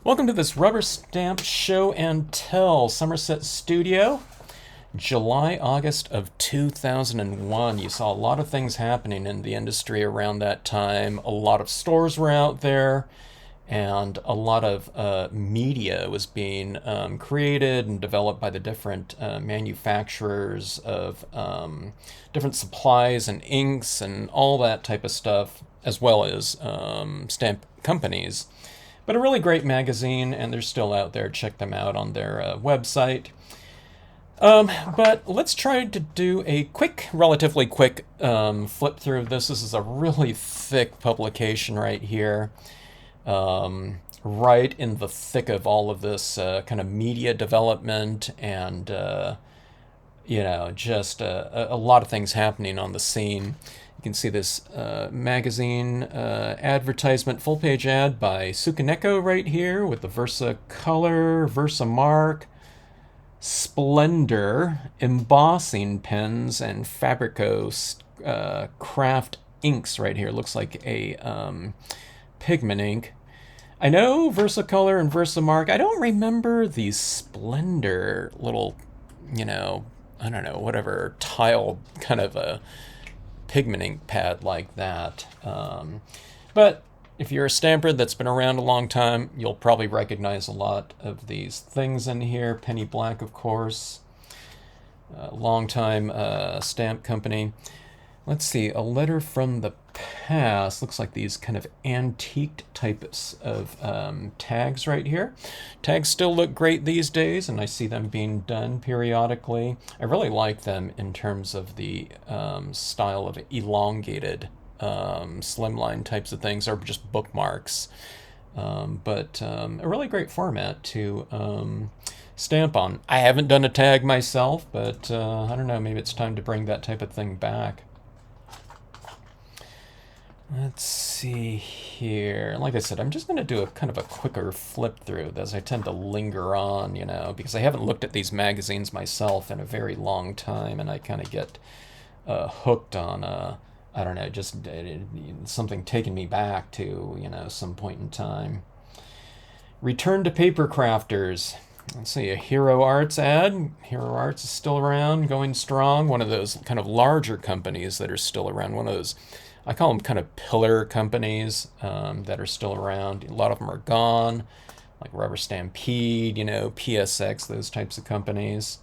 Welcome to this Rubberstamp show and tell, Somerset Studio, July, August of 2001. You saw a lot of things happening in the industry around that time. A lot of stores were out there, and a lot of media was being created and developed by the different manufacturers of different supplies and inks and all that type of stuff, as well as stamp companies. But a really great magazine, and they're still out there. Check them out on their website. But let's try to do a quick, relatively quick flip through of this. This is a really thick publication right here. Right in the thick of all of this kind of media development and, just a lot of things happening on the scene. You can see this magazine advertisement, full page ad by Sukaneko right here with the Versa color, Versa mark, Splendor embossing pens, and Fabrico craft inks right here. Looks like a pigment ink. I know Versacolor and Versamark. I don't remember the Splendor little, I don't know, whatever tile kind of a pigment ink pad like that. But if you're a stamper that's been around a long time, you'll probably recognize a lot of these things in here. Penny Black, of course, long time stamp company. Let's see, a letter from the past. Looks like these kind of antiqued types of tags right here. Tags still look great these days, and I see them being done periodically. I really like them in terms of the style of elongated slimline types of things, or just bookmarks. But a really great format to stamp on. I haven't done a tag myself, but I don't know, maybe it's time to bring that type of thing back. Let's see here. Like I said, I'm just going to do a kind of a quicker flip through as I tend to linger on, because I haven't looked at these magazines myself in a very long time, and I kind of get hooked on, I don't know, just something taking me back to, some point in time. Return to Paper Crafters. Let's see, a Hero Arts ad. Hero Arts is still around, going strong. One of those kind of larger companies that are still around. One of those, I call them kind of pillar companies that are still around. A lot of them are gone, like Rubber Stampede, PSX, those types of companies.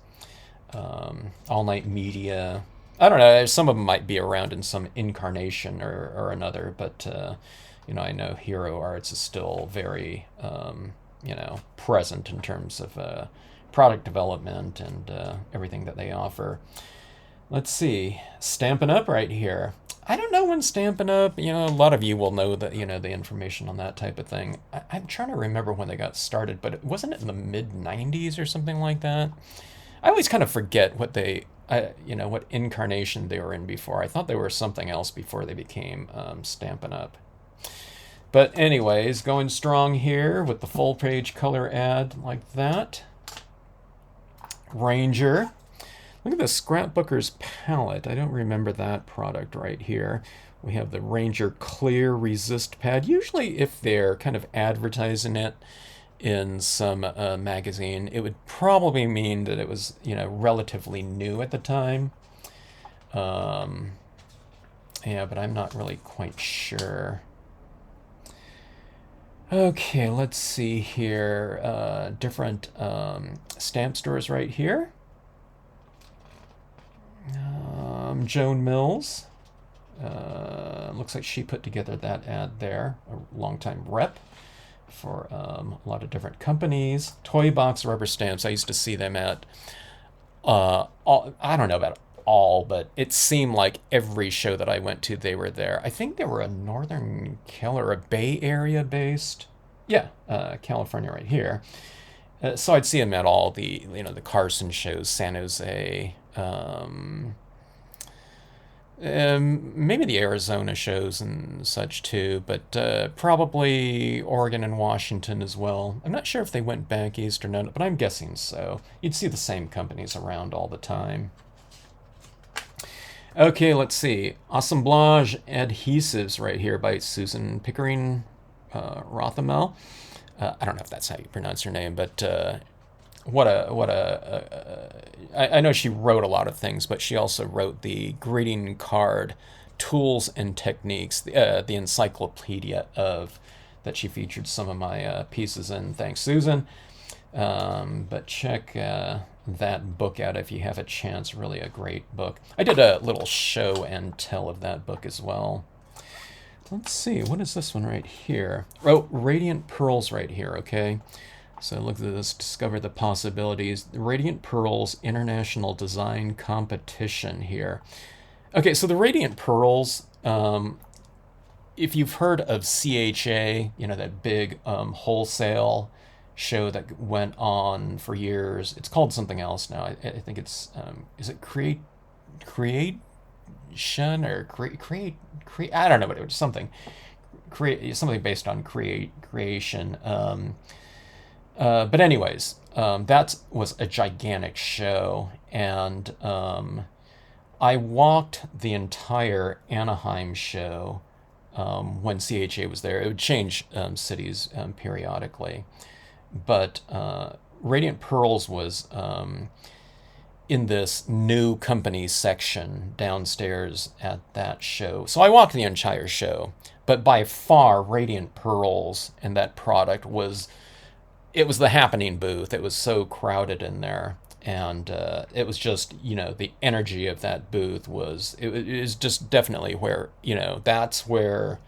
All Night Media. I don't know, some of them might be around in some incarnation or another, but, I know Hero Arts is still very, present in terms of product development and everything that they offer. Let's see, Stampin' Up right here. I don't know when Stampin' Up, a lot of you will know that, the information on that type of thing. I'm trying to remember when they got started, but wasn't it in the mid-90s or something like that? I always kind of forget what what incarnation they were in before. I thought they were something else before they became Stampin' Up. But anyways, going strong here with the full page color ad like that. Ranger. Look at the Scrapbooker's palette. I don't remember that product right here. We have the Ranger Clear Resist Pad. Usually if they're kind of advertising it in some magazine, it would probably mean that it was, relatively new at the time. Yeah, but I'm not really quite sure. Okay, let's see here. Different stamp stores right here. Joan Mills. Looks like she put together that ad there. A longtime rep for a lot of different companies. Toy Box Rubber Stamps. I used to see them at, I don't know about all, but it seemed like every show that I went to, they were there. I think they were a Northern or a Bay Area based. Yeah, California right here. So I'd see them at all the, the Carson shows, San Jose, maybe the Arizona shows and such too, but probably Oregon and Washington as well. I'm not sure if they went back east or not, but I'm guessing so. You'd see the same companies around all the time. Okay, let's see. Assemblage Adhesives right here by Susan Pickering Rothamel. I don't know if that's how you pronounce her name, but I know she wrote a lot of things, but she also wrote the greeting card tools and techniques, the encyclopedia of that she featured some of my pieces in. Thanks, Susan. But check that book out if you have a chance. Really a great book. I did a little show and tell of that book as well. Let's see, what is this one right here? Oh, Radiant Pearls right here, okay? So look at this, discover the possibilities. The Radiant Pearls International Design Competition here. Okay, so the Radiant Pearls, if you've heard of CHA, you know, that big wholesale show that went on for years, it's called something else now. I think it's, is it Creation or create, I don't know what it was, something based on creation. But anyways, that was a gigantic show, and I walked the entire Anaheim show when CHA was there. It would change cities periodically, but Radiant Pearls was in this new company section downstairs at that show. So I walked the entire show, but by far Radiant Pearls and that product was the happening booth. It was so crowded in there, and it was just, you know, the energy of that booth was, it is just definitely where, you know, that's where,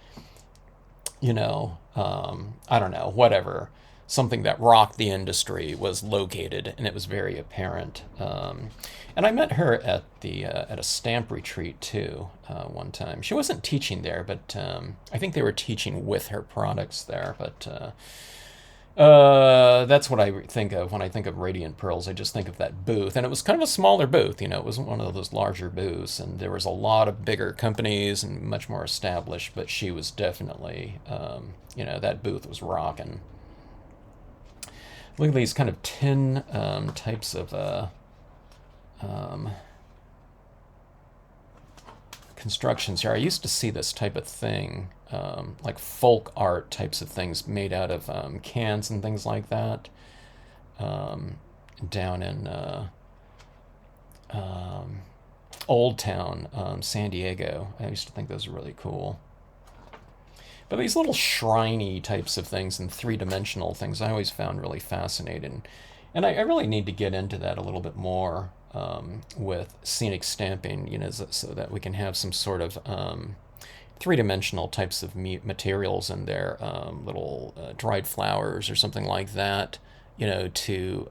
you know, I don't know, whatever, something that rocked the industry was located, and it was very apparent. And I met her at a stamp retreat too one time. She wasn't teaching there, but I think they were teaching with her products there. But that's what I think of when I think of Radiant Pearls. I just think of that booth, and it was kind of a smaller booth. You know, it wasn't one of those larger booths, and there was a lot of bigger companies and much more established. But she was definitely, you know, that booth was rocking. Look at these kind of tin types of constructions here. I used to see this type of thing, like folk art types of things made out of cans and things like that, down in Old Town, San Diego. I used to think those were really cool. But these little shriney types of things and three-dimensional things I always found really fascinating. And I really need to get into that a little bit more with scenic stamping, you know, so that we can have some sort of three-dimensional types of materials in there, little dried flowers or something like that, you know, to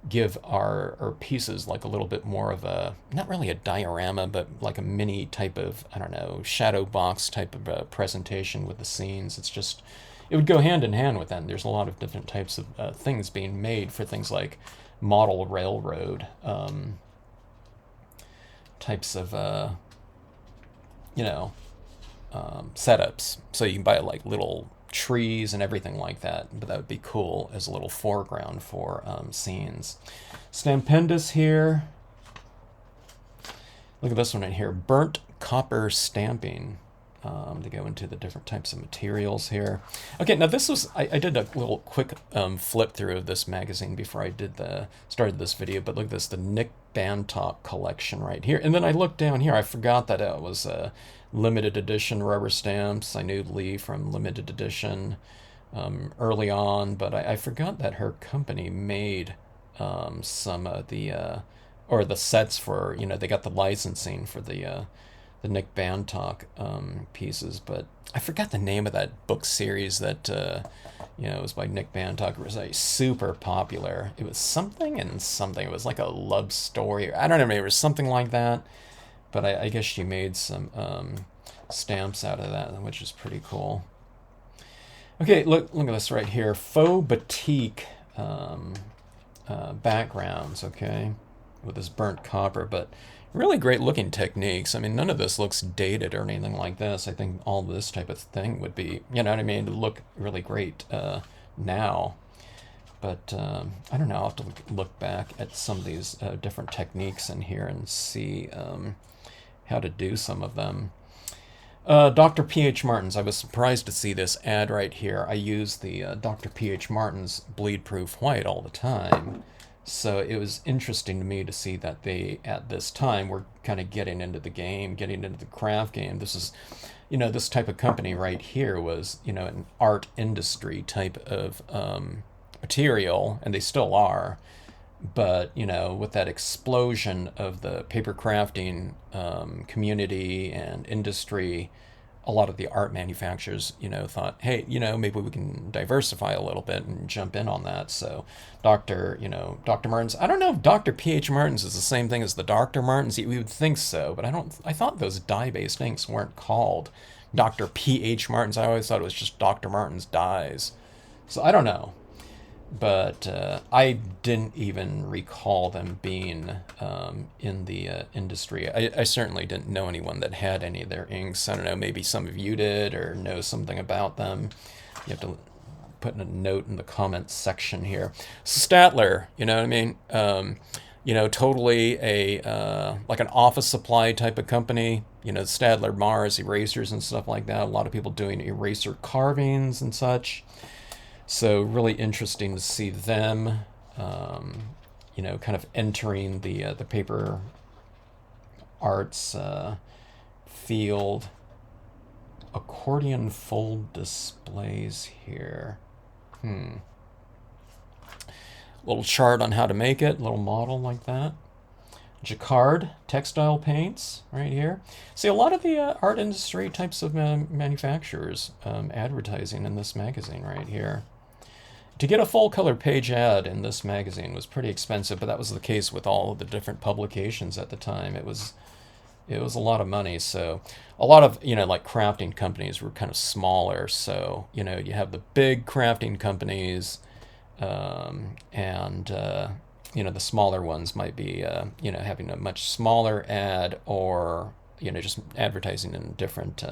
give our pieces like a little bit more of a, not really a diorama, but like a mini type of, I don't know, shadow box type of presentation with the scenes. It's just, it would go hand in hand with that. There's a lot of different types of things being made for things like model railroad types of, you know, setups. So you can buy like little trees and everything like that, but that would be cool as a little foreground for scenes. Stampendous here. Look at this one right here, burnt copper stamping. To go into the different types of materials here. Okay, now this was, I did a little quick flip through of this magazine before I started this video, but look at this, the Nick Bantock collection right here. And then I looked down here, I forgot that it was limited edition rubber stamps. I knew Lee from limited edition early on, but I forgot that her company made some of the, or the sets for, you know, they got the licensing for the Nick Bantock pieces, but I forgot the name of that book series that, you know, it was by Nick Bantock. It was like super popular. It was something and something. It was like a love story. I don't know, maybe it was something like that, but I guess she made some stamps out of that, which is pretty cool. Okay, look at this right here. Faux batik backgrounds, okay, with this burnt copper, but really great looking techniques. I mean, none of this looks dated or anything like this. I think all this type of thing would be, you know what I mean, look really great now. But I don't know, I'll have to look back at some of these different techniques in here and see how to do some of them. Dr. P.H. Martin's. I was surprised to see this ad right here. I use the Dr. P.H. Martin's Bleed Proof White all the time. So it was interesting to me to see that they, at this time, were kind of getting into the game, getting into the craft game. This is, this type of company right here was, an art industry type of material, and they still are. But with that explosion of the paper crafting community and industry, a lot of the art manufacturers thought, hey, maybe we can diversify a little bit and jump in on that. So Dr. Martens, I don't know if Dr. PH Martens is the same thing as the Dr. Martens. We would think so, but I thought those dye-based inks weren't called Dr. PH Martens. I always thought it was just Dr. Martens dyes. So I don't know, but I didn't even recall them being in the industry. I certainly didn't know anyone that had any of their inks. I don't know, maybe some of you did or know something about them. You have to put in a note in the comments section here. Statler, you know what I mean? Totally a like an office supply type of company. Stadler Mars erasers and stuff like that. A lot of people doing eraser carvings and such. So really interesting to see them, kind of entering the paper arts field. Accordion fold displays here. Little chart on how to make it, little model like that. Jacquard textile paints right here. See, a lot of the art industry types of manufacturers advertising in this magazine right here. To get a full color page ad in this magazine was pretty expensive, but that was the case with all of the different publications at the time. It was a lot of money. So a lot of, like crafting companies were kind of smaller. So, you have the big crafting companies, and the smaller ones might be, having a much smaller ad, or, just advertising in different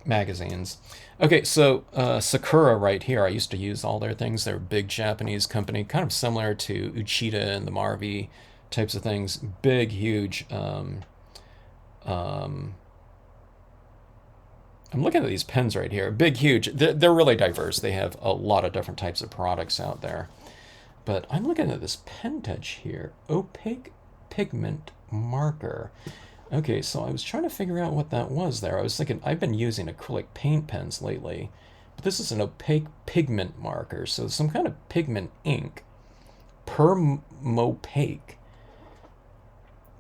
magazines. Okay, so Sakura right here, I used to use all their things. They're a big Japanese company, kind of similar to Uchida and the Marvi types of things. Big, huge. I'm looking at these pens right here. Big, huge. They're really diverse. They have a lot of different types of products out there. But I'm looking at this pen touch here. Opaque pigment marker. Okay, so I was trying to figure out what that was there. I was thinking, I've been using acrylic paint pens lately, but this is an opaque pigment marker, so some kind of pigment ink. Permopaque.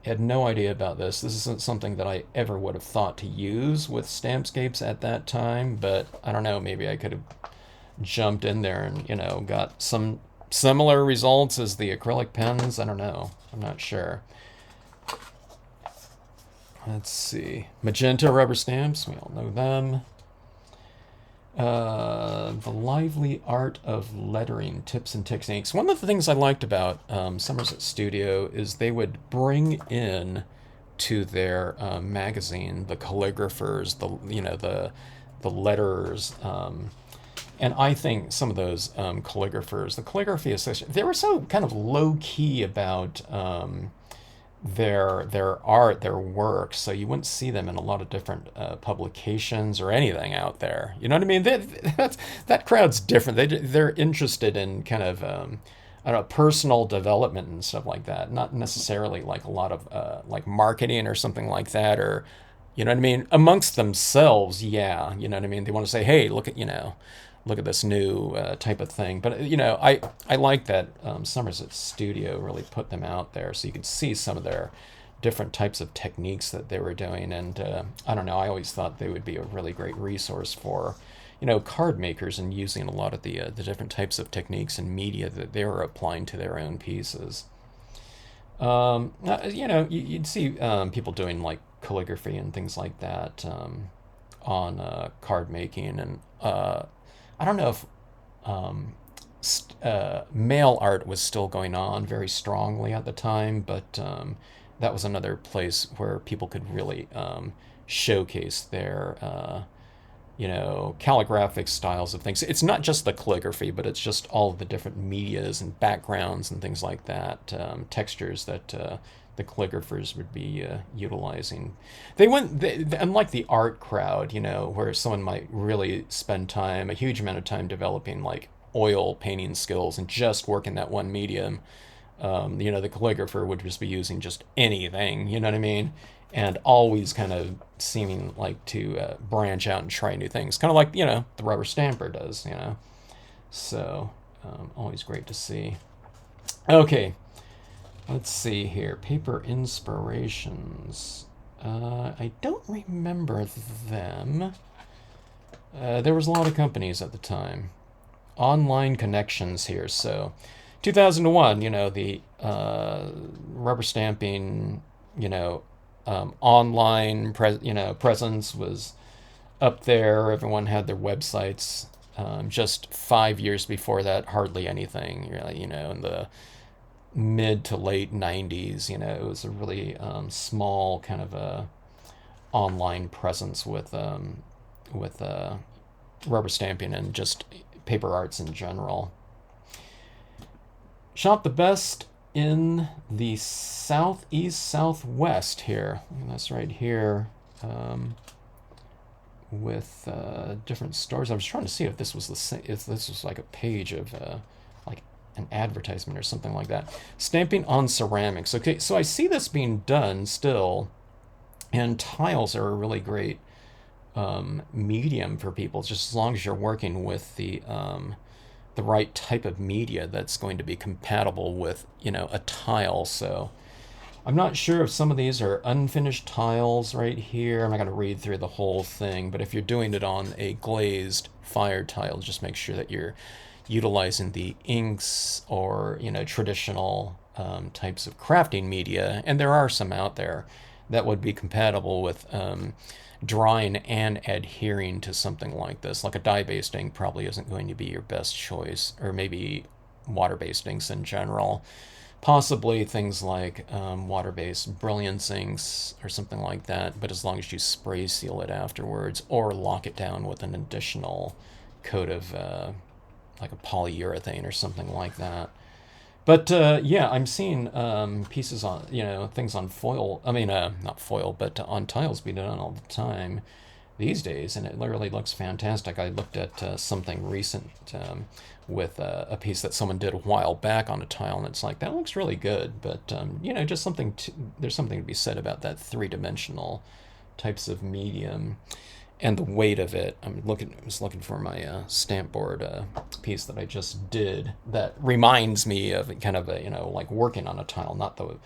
Had no idea about this. This isn't something that I ever would have thought to use with Stampscapes at that time, but I don't know, maybe I could have jumped in there and, got some similar results as the acrylic pens. I don't know. I'm not sure. Let's see. Magenta rubber stamps. We all know them. The lively art of lettering tips and techniques. One of the things I liked about Somerset Studio is they would bring in to their magazine the calligraphers, the letterers, and I think some of those calligraphers, the calligraphy association, they were so kind of low key about their art, their work, so you wouldn't see them in a lot of different publications or anything out there. You know what I mean? That crowd's different. They're interested in kind of I don't know, personal development and stuff like that. Not necessarily like a lot of like marketing or something like that, or you know what I mean? Amongst themselves, yeah. You know what I mean? They want to say, hey, look at this new type of thing. But I like that Somerset Studio really put them out there, so you could see some of their different types of techniques that they were doing. And I don't know, I always thought they would be a really great resource for card makers, and using a lot of the different types of techniques and media that they were applying to their own pieces. You'd see people doing like calligraphy and things like that on card making, and I don't know if mail art was still going on very strongly at the time, but that was another place where people could really showcase their calligraphic styles of things. It's not just the calligraphy, but it's just all of the different medias and backgrounds and things like that, textures that the calligraphers would be utilizing. Unlike the art crowd, where someone might really spend time, a huge amount of time developing like oil painting skills and just work in that one medium. The calligrapher would just be using just anything, you know what I mean? And always kind of seeming like to branch out and try new things, kind of like, the rubber stamper does. So, always great to see. Okay, let's see here. Paper inspirations. I don't remember them. There was a lot of companies at the time. Online connections here, so 2001, the rubber stamping, online presence was up there. Everyone had their websites. Just 5 years before that, hardly anything. Really, in the mid to late 90s, it was a really small kind of a online presence with rubber stamping and just paper arts in general. Shop the best in the southeast southwest here. That's right here, with different stores. I was trying to see if this was if this was like a page of like an advertisement or something like that. Stamping on ceramics. Okay, so I see this being done still, and tiles are a really great medium for people, just as long as you're working with the right type of media that's going to be compatible with a tile. So I'm not sure if some of these are unfinished tiles right here. I'm not going to read through the whole thing, but if you're doing it on a glazed fire tile, just make sure that you're utilizing the inks or traditional types of crafting media, and there are some out there that would be compatible with drawing and adhering to something like this. Like a dye-based ink probably isn't going to be your best choice, or maybe water-based inks in general. Possibly things like water-based brilliance inks or something like that, but as long as you spray seal it afterwards or lock it down with an additional coat of like a polyurethane or something like that. But yeah, I'm seeing pieces on, things on foil. I mean, not foil, but on tiles being done all the time these days, and it literally looks fantastic. I looked at something recent with a piece that someone did a while back on a tile, and it's like, that looks really good. But just there's something to be said about that three-dimensional types of medium and the weight of it. I was looking for my stamp board piece that I just did that reminds me of kind of like working on a tile. Not the,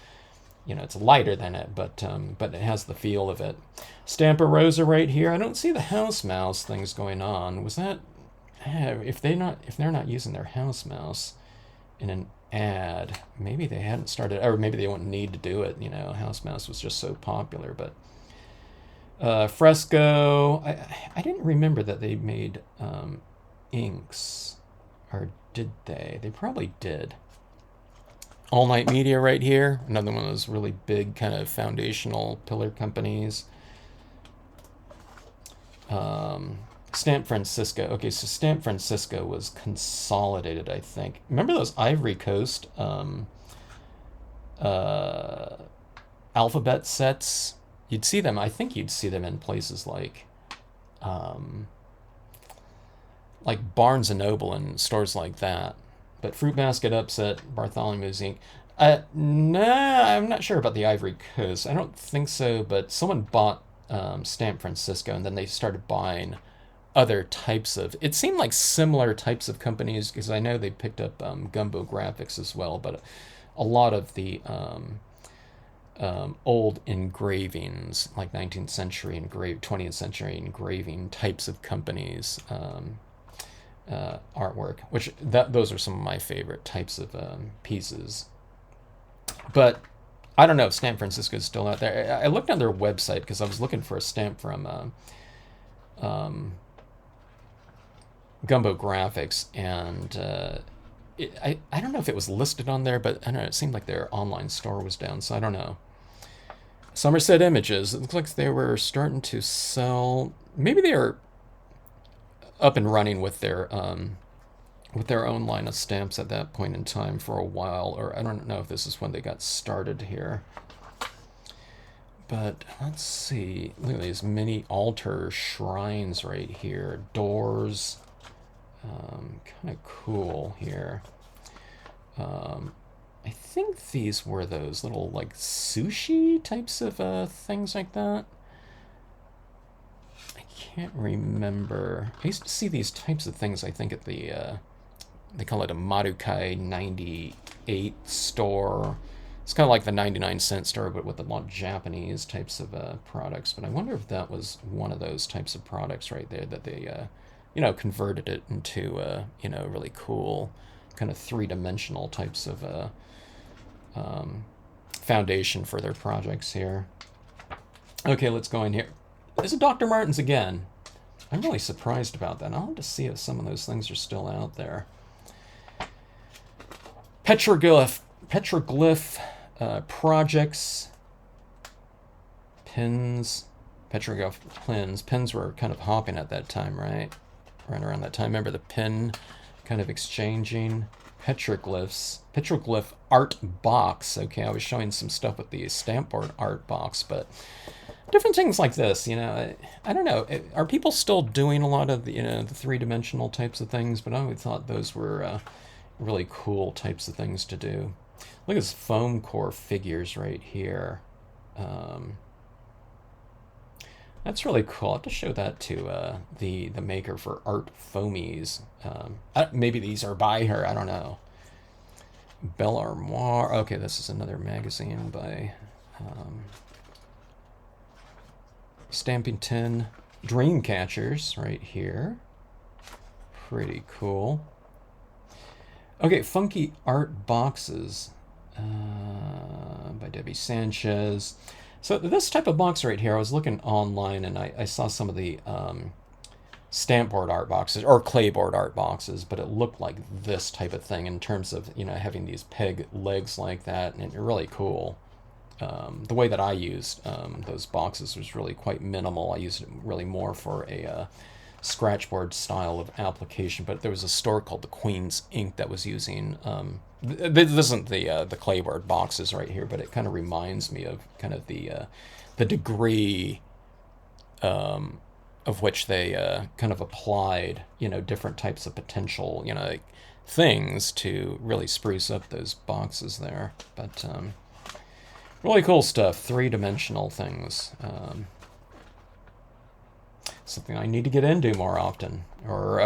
it's lighter than it, but it has the feel of it. Stamper Rosa right here. I don't see the house mouse things going on. Was that if they're not using their house mouse in an ad, maybe they hadn't started, or maybe they wouldn't need to do it. House mouse was just so popular, but. Fresco. I didn't remember that they made inks, or did they? They probably did. All Night Media right here, another one of those really big kind of foundational pillar companies. Stamp Francisco. Okay, so Stamp Francisco was consolidated, I think. Remember those Ivory Coast alphabet sets? You'd see them. I think you'd see them in places like Barnes and Noble and stores like that. But Fruit Basket Upset, Bartholomew's Inc. Nah, I'm not sure about the Ivory Coast. I don't think so. But someone bought Stamp Francisco, and then they started buying other types of. It seemed like similar types of companies, because I know they picked up Gumbo Graphics as well. But a lot of the old engravings, like 19th century 20th century engraving types of companies, artwork, which those are some of my favorite types of pieces. But I don't know if Stamp Francisco is still out there. I looked on their website because I was looking for a stamp from Gumbo Graphics, and I don't know if it was listed on there, but I don't know, it seemed like their online store was down, so I don't know. Somerset Images. It looks like they were starting to sell. Maybe they are. up and running with their own line of stamps at that point in time for a while, or I don't know if this is when they got started here. But let's see. Look at these mini altar shrines right here. Doors. Kind of cool here. I think these were those little like sushi types of things like that. I can't remember. I used to see these types of things, I think, at the they call it a Marukai 98 store. It's kind of like the 99-cent store, but with a lot of Japanese types of products. But I wonder if that was one of those types of products right there that they, converted it into, really cool kind of three-dimensional types of foundation for their projects here. Okay, let's go in here. There's a Dr. Martens again. I'm really surprised about that. I'll have to see if some of those things are still out there. Petroglyph projects, pins, petroglyph pins. Pins were kind of hopping at that time, right? Right around that time. Remember the pin kind of exchanging? Petroglyph art box. Okay, I was showing some stuff with the stamp board art box, but different things like this, I don't know. Are people still doing a lot of the three-dimensional types of things? But I always thought those were really cool types of things to do. Look at this foam core figures right here. That's really cool. I'll have to show that to the maker for Art Foamies. Maybe these are by her. I don't know. Belle Armoire. Okay, this is another magazine by Stampington. Dreamcatchers right here. Pretty cool. Okay, Funky Art Boxes by Debbie Sanchez. So this type of box right here, I was looking online and I saw some of the stamp board art boxes or clayboard art boxes, but it looked like this type of thing in terms of having these peg legs like that, and really cool. The way that I used those boxes was really quite minimal. I used it really more for a scratchboard style of application, but there was a store called the Queen's Ink that was using this isn't the clayboard boxes right here, but it kind of reminds me of kind of the degree of which they kind of applied different types of potential things to really spruce up those boxes there. But really cool stuff, three-dimensional things. Something I need to get into more often, or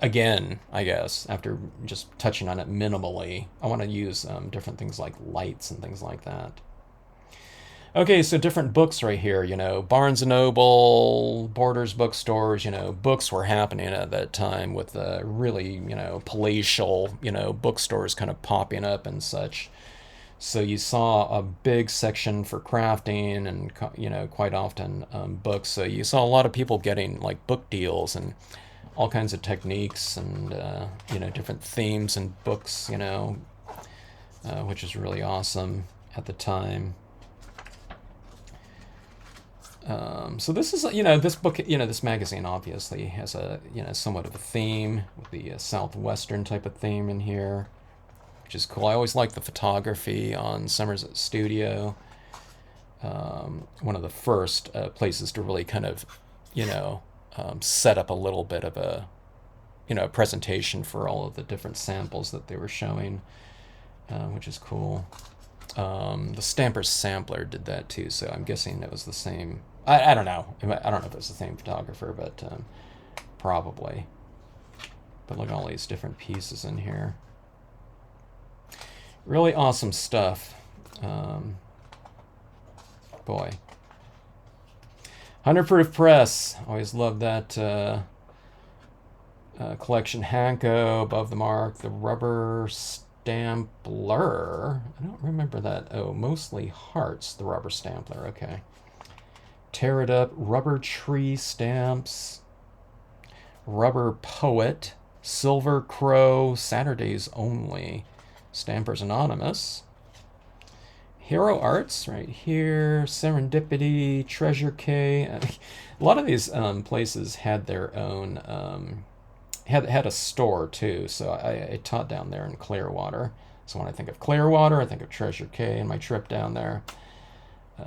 again, I guess, after just touching on it minimally. I want to use different things like lights and things like that. Okay, so different books right here, Barnes & Noble, Borders bookstores, books were happening at that time with really, palatial, bookstores kind of popping up and such. So you saw a big section for crafting and, quite often books. So you saw a lot of people getting like book deals and all kinds of techniques and, different themes and books, which is really awesome at the time. So this is, this book, this magazine obviously has a, somewhat of a theme with the Southwestern type of theme in here, which is cool. I always like the photography on Somerset Studio. One of the first places to really kind of, set up a little bit of a, presentation for all of the different samples that they were showing, which is cool. The Stamper's Sampler did that too, so I'm guessing it was the same. I don't know. I don't know if it was the same photographer, but probably. But look at all these different pieces in here. Really awesome stuff. Boy. 100 Proof Press. Always love that collection. Hanko, Above the Mark, the Rubberstamp. Stampler. I don't remember that. Oh, Mostly Hearts, the Rubberstampler. Okay. Tear It Up, Rubber Tree Stamps, Rubber Poet, Silver Crow, Saturdays Only, Stampers Anonymous, Hero Arts right here, Serendipity, Treasure K. I mean, a lot of these places had their own had a store too. So I taught down there in Clearwater. So when I think of Clearwater, I think of Treasure K and my trip down there.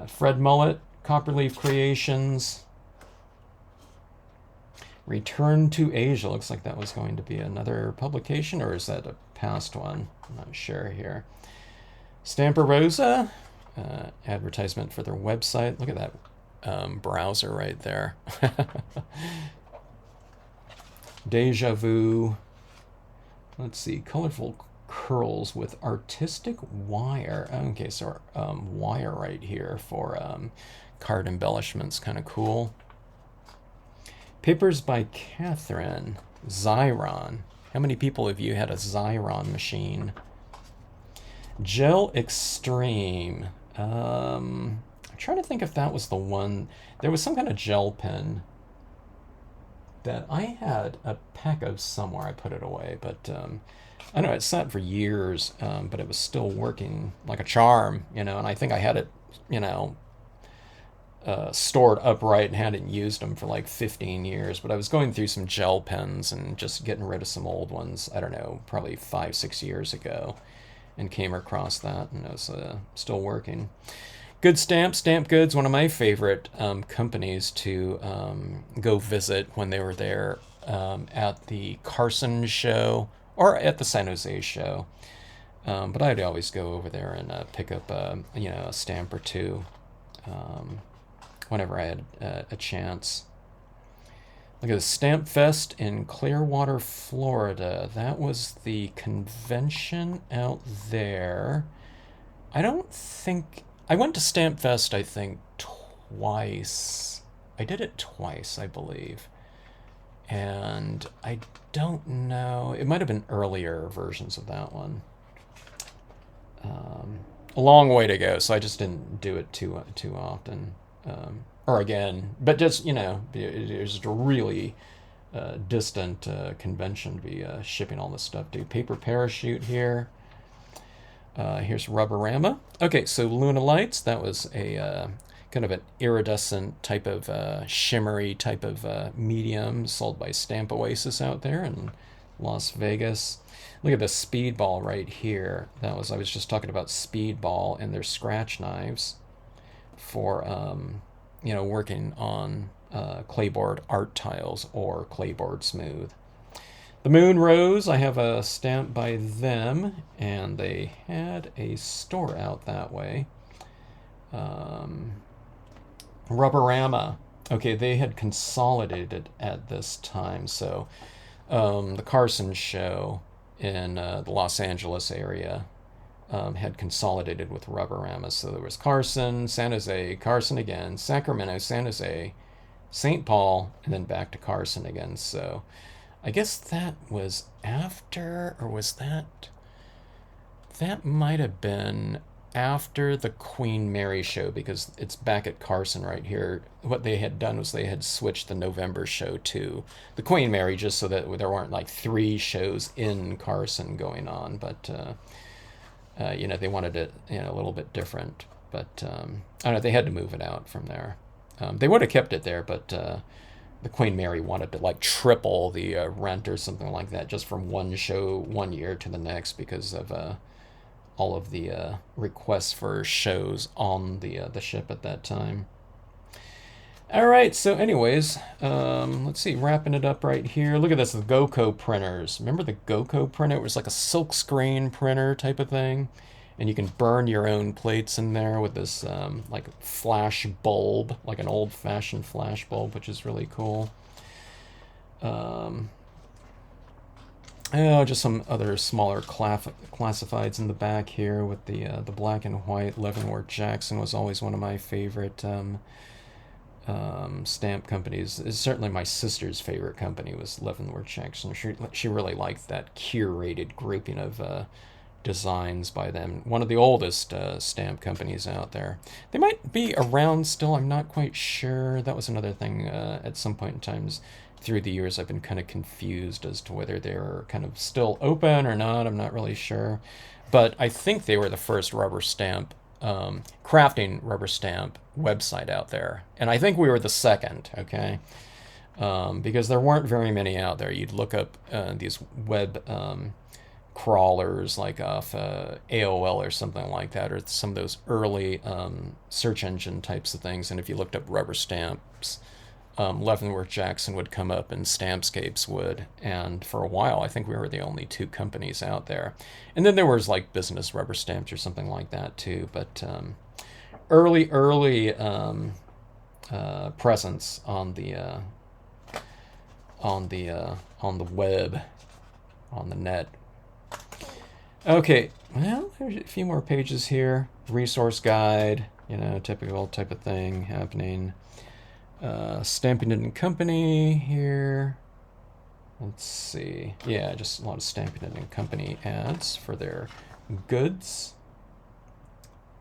Fred Mullet, Copperleaf Creations, Return to Asia. Looks like that was going to be another publication, or is that a past one? I'm not sure here. Stamper Rosa, advertisement for their website. Look at that browser right there. Deja Vu. Let's see, colorful curls with artistic wire. Okay, so wire right here for card embellishments, kind of cool. Papers by Catherine. Xyron. How many people have you had a Xyron machine? Gel Extreme. I'm trying to think if that was the one. There was some kind of gel pen that I had a pack of somewhere. I put it away, but I don't know, it sat for years, but it was still working like a charm, and I think I had it, stored upright and hadn't used them for like 15 years. But I was going through some gel pens and just getting rid of some old ones, I don't know, probably 5-6 years ago, and came across that, and it was still working. Good Stamp, Stamp Goods, one of my favorite companies to go visit when they were there at the Carson show or at the San Jose show. But I'd always go over there and pick up a stamp or two whenever I had a chance. Look at the Stamp Fest in Clearwater, Florida. That was the convention out there. I went to Stamp Fest, I think, twice. I did it twice, I believe. And I don't know. It might have been earlier versions of that one. A long way to go, so I just didn't do it too often. Or again, but just, it was a really distant convention to be shipping all this stuff to. Paper Parachute here. Here's Rubberama. Okay, so Luna Lights, that was a kind of an iridescent type of shimmery type of medium sold by Stamp Oasis out there in Las Vegas. Look at the Speedball right here. I was just talking about Speedball and their scratch knives for working on clayboard art tiles or clayboard smooth. The Moon Rose, I have a stamp by them, and they had a store out that way. Rubberama. Okay, they had consolidated at this time. So the Carson show in the Los Angeles area had consolidated with Rubberama. So there was Carson, San Jose, Carson again, Sacramento, San Jose, St. Paul, and then back to Carson again. So I guess that was after, or was that might have been after the Queen Mary show, because it's back at Carson right here. What they had done was they had switched the November show to the Queen Mary, just so that there weren't like 3 shows in Carson going on. But they wanted it a little bit different. But I don't know, they had to move it out from there. They would have kept it there, but the Queen Mary wanted to like triple the rent or something like that, just from one show one year to the next, because of all of the requests for shows on the ship at that time. All right, so anyways, let's see, wrapping it up right here. Look at this, the GoCo printers. Remember the GoCo printer? It was like a silk screen printer type of thing, and you can burn your own plates in there with this like flash bulb, like an old-fashioned flash bulb, which is really cool. Just some other smaller classifieds in the back here with the black and white. Leavenworth Jackson was always one of my favorite stamp companies. It's certainly my sister's favorite company was Leavenworth Jackson. She really liked that curated grouping of designs by them. One of the oldest stamp companies out there. They might be around still, I'm not quite sure. That was another thing at some point in times through the years I've been kind of confused as to whether they're kind of still open or not. I'm not really sure. But I think they were the first rubber stamp crafting rubber stamp website out there. And I think we were the second, okay? Because there weren't very many out there. You'd look up these web crawlers like off AOL or something like that, or some of those early search engine types of things. And if you looked up rubber stamps, Leavenworth Jackson would come up and Stampscapes would. And for a while, I think we were the only two companies out there. And then there was like Business Rubber Stamps or something like that too. But early presence on the web, on the net. Okay, well, there's a few more pages here. Resource guide, you know, typical type of thing happening. Stampington and Company here. Let's see. Yeah, just a lot of Stampington and Company ads for their goods.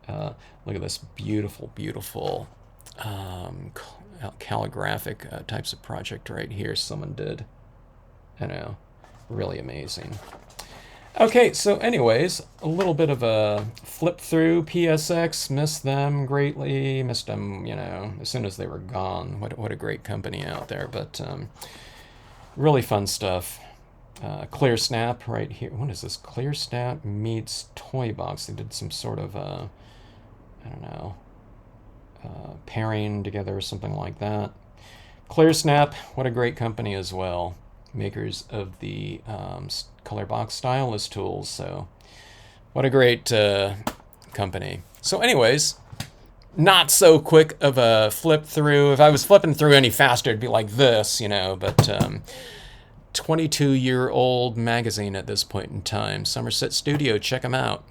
Look at this beautiful, beautiful calligraphic types of project right here someone did. I know, really amazing. Okay, so anyways, a little bit of a flip through PSX. Missed them greatly. Missed them, you know, as soon as they were gone. What a great company out there. But really fun stuff. Clear Snap right here. What is this? Clear Snap meets Toy Box. They did some sort of, I don't know, pairing together or something like that. Clear Snap, what a great company as well. Makers of the color box stylus tools. So what a great company. So anyways, not so quick of a flip through. If I was flipping through any faster, it'd be like this, you know, but 22-year-old magazine at this point in time. Somerset Studio, check them out.